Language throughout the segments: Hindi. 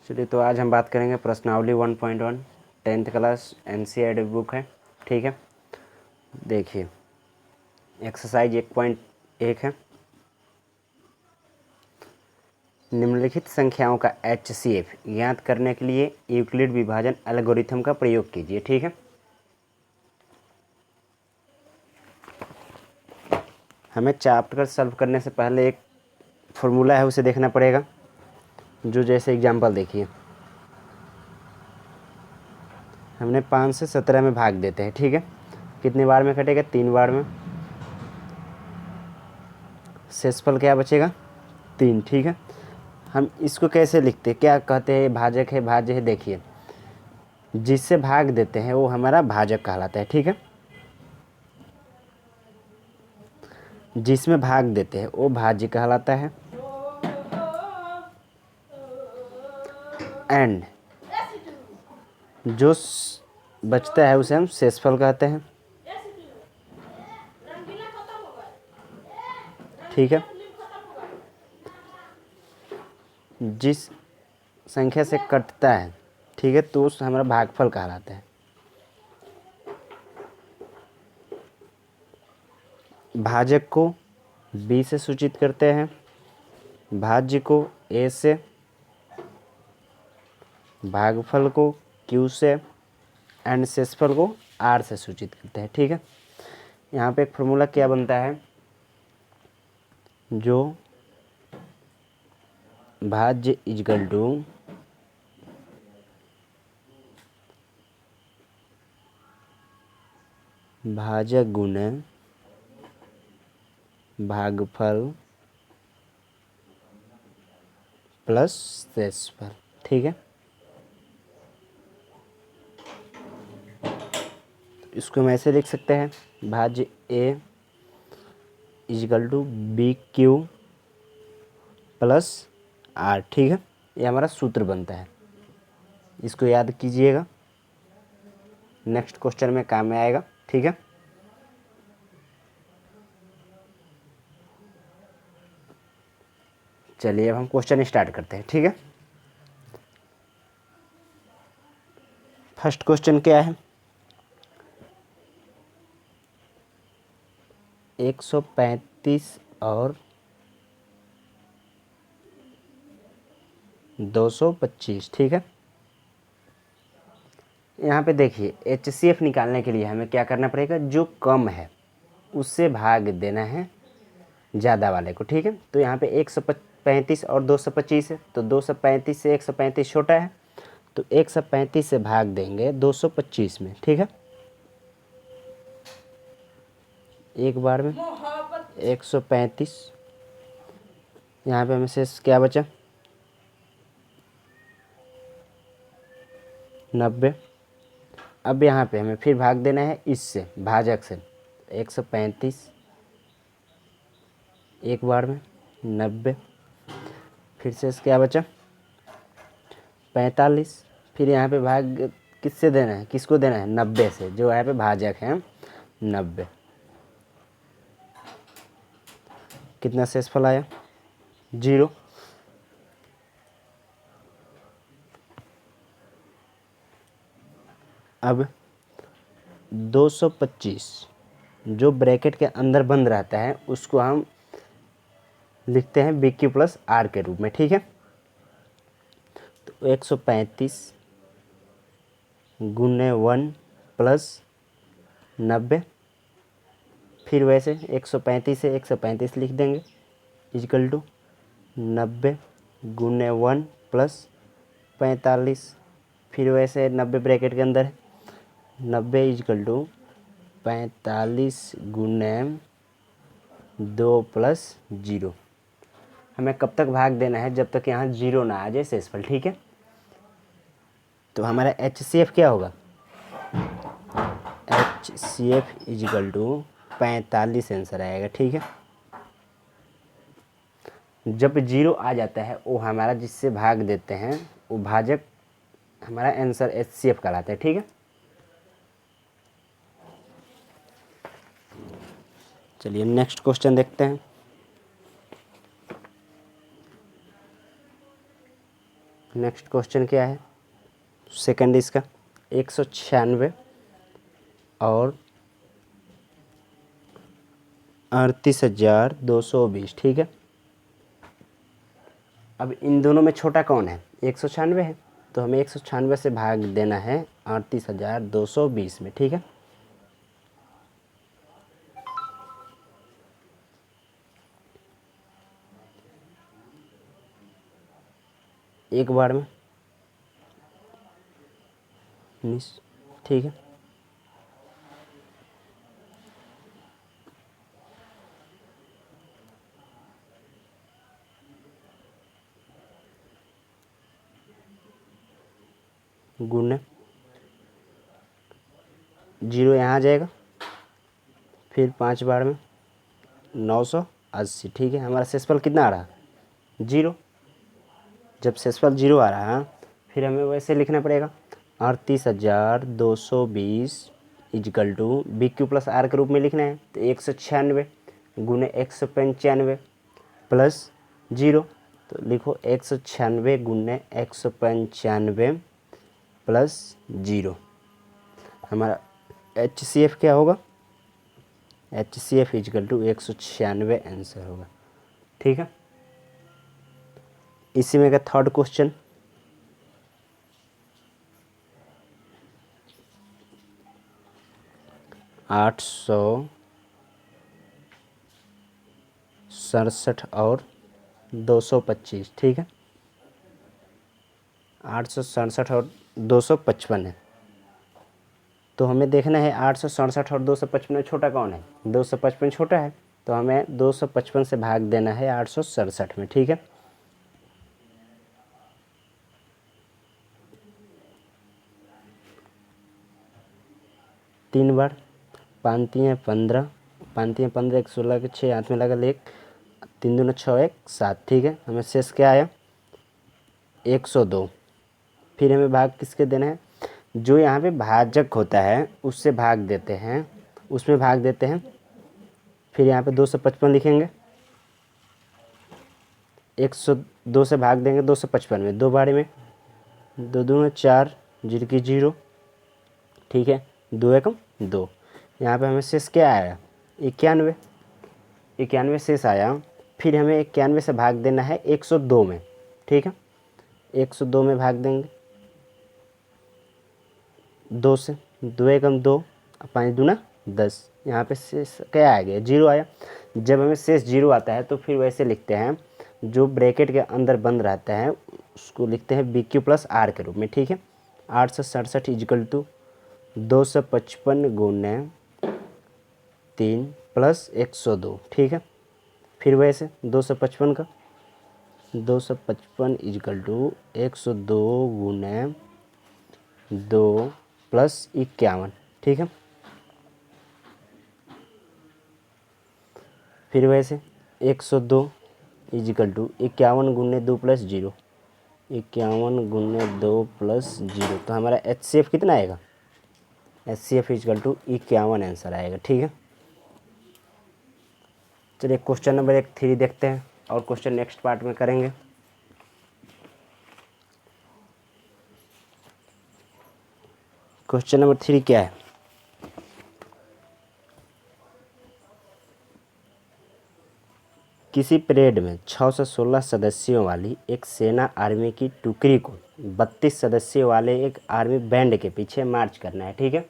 चलिए, तो आज हम बात करेंगे प्रश्नावली 1.1 10th क्लास एनसीईआरटी बुक है। ठीक है, देखिए एक्सरसाइज 1.1 है। निम्नलिखित संख्याओं का एचसीएफ ज्ञात करने के लिए यूक्लिड विभाजन एल्गोरिथम का प्रयोग कीजिए। ठीक है, हमें चैप्टर सॉल्व करने से पहले एक फॉर्मूला है, उसे देखना पड़ेगा। जो जैसे एग्जांपल देखिए, हमने 5 से 17 में भाग देते हैं। ठीक है, कितने बार में कटेगा? 3 बार में। शेषफल क्या बचेगा? 3। ठीक है, हम इसको कैसे लिखते हैं, क्या कहते हैं? भाजक है, भाज्य है। देखिए, जिससे भाग देते हैं वो हमारा भाजक कहलाता है। ठीक है, जिसमें भाग देते हैं वो भाज्य कहलाता है। एंड जो बचता है उसे हम शेषफल कहते हैं। ठीक है, जिस संख्या से कटता है, ठीक है, तो उस हमारा भागफल कहलाता है। भाजक को बी से सूचित करते हैं, भाज्य को ए से, भागफल को क्यू से, एंड शेषफल को आर से सूचित करते हैं। ठीक है, यहाँ पे एक फॉर्मूला क्या बनता है? जो भाज्य इजकल टू भाजक गुणे भागफल प्लस शेषफल। ठीक है, इसको हम ऐसे लिख सकते हैं, भाज्य A equal to B Q plus R. ठीक है, ये हमारा सूत्र बनता है, इसको याद कीजिएगा, नेक्स्ट क्वेश्चन में काम में आएगा। ठीक है, चलिए अब हम क्वेश्चन स्टार्ट करते हैं। ठीक है, फर्स्ट क्वेश्चन क्या है? 135 और 225। ठीक है, यहाँ पे देखिए एचसीएफ निकालने के लिए हमें क्या करना पड़ेगा? जो कम है उससे भाग देना है ज़्यादा वाले को। ठीक है, तो यहाँ पे 135 और 225 है, तो 235 से 135 छोटा है, तो 135 से भाग देंगे 225 में। ठीक है, एक बार में 135, यहाँ पे हमें शेष क्या बचा? 90। अब यहाँ पे हमें फिर भाग देना है इससे, भाजक से, 135 एक बार में 90, फिर शेष क्या बचा? 45। फिर यहाँ पे भाग किससे देना है, किसको देना है? 90 से, जो यहाँ पे भाजक है 90। कितना शेषफल आया? 0। अब 225 जो ब्रैकेट के अंदर बंद रहता है उसको हम लिखते हैं बी क्यू प्लस आर के रूप में। ठीक है, तो 135 गुने 1 प्लस 90, फिर वैसे 135 से 135 लिख देंगे, इजकल टू 90 गुने 1 प्लस 45, फिर वैसे 90 ब्रैकेट के अंदर है, 90 इजकल टू 45 गुने 2 प्लस 0। हमें कब तक भाग देना है? जब तक यहाँ 0 ना आ जाए शेषफल। ठीक है, तो हमारा एचसीएफ क्या होगा? एचसीएफ इजकल टू 45 आंसर आएगा। ठीक है, जब 0 आ जाता है वो हमारा जिससे भाग देते हैं वो भाजक हमारा आंसर एचसीएफ कहलाता है। ठीक है, चलिए नेक्स्ट क्वेश्चन देखते हैं। नेक्स्ट क्वेश्चन क्या है, सेकंड इसका 196 और 38,220, ठीक है। अब इन दोनों में छोटा कौन है, 196 है, तो हमें 196 से भाग देना है 38,220 में, ठीक है। एक बार में 19, ठीक है। गुने 0 यहाँ आ जाएगा, फिर 5 बार में 980, ठीक है। हमारा शेषफल कितना आ रहा, 0। जब शेषफल 0 आ रहा है फिर हमें वैसे लिखना पड़ेगा 38,220 equal to B Q plus R के रूप में लिखना है, तो 196 गुने 195 प्लस 0, तो लिखो 196 गुने 195 प्लस 0। हमारा एच सी एफ क्या होगा, H C F equal to 196 answer होगा, ठीक है। इसी में का थर्ड क्वेश्चन, आठ सौ सड़सठ और 225, ठीक है। 867 और 255 है, तो हमें देखना है 867 और 255 में छोटा कौन है, 255 छोटा है, तो हमें 255 से भाग देना है 867 में, ठीक है। तीन बार, 5×3 = 15, 15 1 16 के 6 हाथ में लगा 1, 3 दूना 6 1 7, ठीक है। हमें शेष क्या आया 102। फिर हमें भाग किसके देना है, जो यहाँ पे भाजक होता है उससे भाग देते हैं, उसमें भाग देते हैं। फिर यहाँ पे 255 लिखेंगे, 102 से भाग देंगे 255 में, 2 बारी में 2 दूना 4, 0 की 0, ठीक है। 2 एकम 2। यहाँ पे हमें शेष क्या आया 91, 91 शेष आया। फिर हमें 91 से भाग देना है 102 में, ठीक है। 102 में भाग देंगे 2 से, 2 एकम 2, 5 दूना 10। यहाँ पे शेष क्या आ गया 0 आया। जब हमें शेष 0 आता है तो फिर वैसे लिखते हैं, जो ब्रैकेट के अंदर बंद रहता है उसको लिखते हैं बी क्यू प्लस आर के रूप में, ठीक है। 867 इजकल टू 255 गुने 3 प्लस 102, ठीक है। फिर वैसे 255 का 255 इजकल टू 102 गुने 2 प्लस 51, ठीक है। फिर वैसे 102 इजिकल टू 51 गुने 2 प्लस 0, 51 गुने 2 प्लस 0, तो हमारा एच सी एफ कितना आएगा, H C F equal to 51 answer आएगा, ठीक है। चलिए क्वेश्चन नंबर 3 देखते हैं और क्वेश्चन नेक्स्ट पार्ट में करेंगे। क्वेश्चन नंबर 3 क्या है, किसी परेड में 6 से 16 सदस्यों वाली एक सेना आर्मी की टुकड़ी को 32 सदस्यों वाले एक आर्मी बैंड के पीछे मार्च करना है, ठीक है।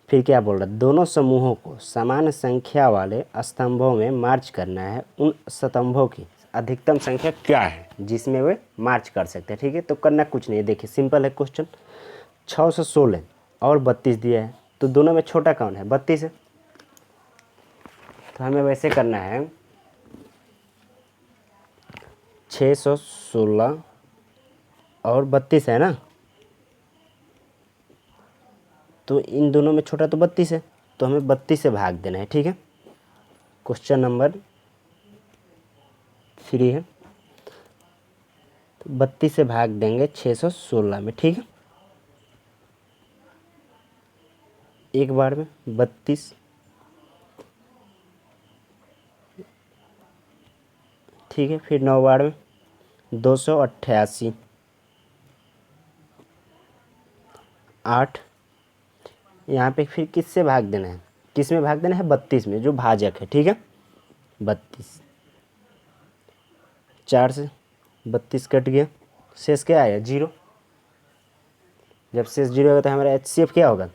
फिर क्या बोल रहा है, दोनों समूहों को समान संख्या वाले स्तंभों में मार्च करना है। उन स्तंभों की अधिकतम संख्या क्या है जिसमें वे मार्च कर सकते हैं, ठीक है। तो करना कुछ नहीं है, देखिए सिंपल है क्वेश्चन। 6 से 16 और 32 दिया है, तो दोनों में छोटा कौन है, 32 है। तो हमें वैसे करना है 616 और 32 है ना, तो इन दोनों में छोटा तो 32 है, तो हमें 32 से भाग देना है, ठीक है। क्वेश्चन नंबर 3 है, तो 32 से भाग देंगे 616 में, ठीक है। एक बार में 32, ठीक है। फिर 9 बार में 288 8 यहाँ पे फिर किससे भाग देना है, किस में भाग देना है, 32 में, जो भाजक है, ठीक है। 32, 4 से 32 कट गया, शेष क्या आया, 0। जब शेष 0 होगा तो हमारा HCF क्या होगा,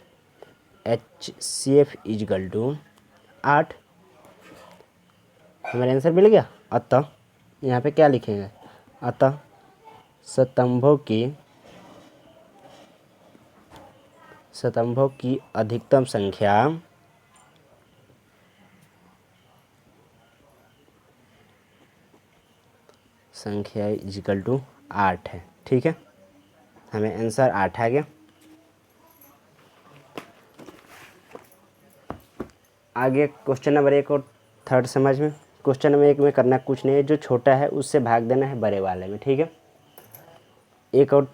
HCF इजकल टू 8। हमारा आंसर मिल गया। अतः यहाँ पे क्या लिखेंगे, अतः स्तंभों की अधिकतम संख्या इजिकल टू 8 है, ठीक है। हमें आंसर 8 आ गया। आगे क्वेश्चन नंबर 1 और थर्ड समझ में। क्वेश्चन नंबर 1 में करना कुछ नहीं है, जो छोटा है उससे भाग देना है बड़े वाले में, ठीक है। 1 और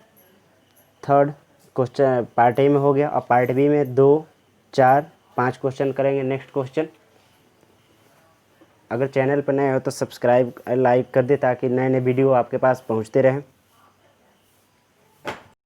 थर्ड क्वेश्चन पार्ट ए में हो गया, और पार्ट बी में 2, 4, 5 क्वेश्चन करेंगे। नेक्स्ट क्वेश्चन, अगर चैनल पर नए हो तो सब्सक्राइब लाइक कर दे ताकि नए नए वीडियो आपके पास पहुंचते रहें।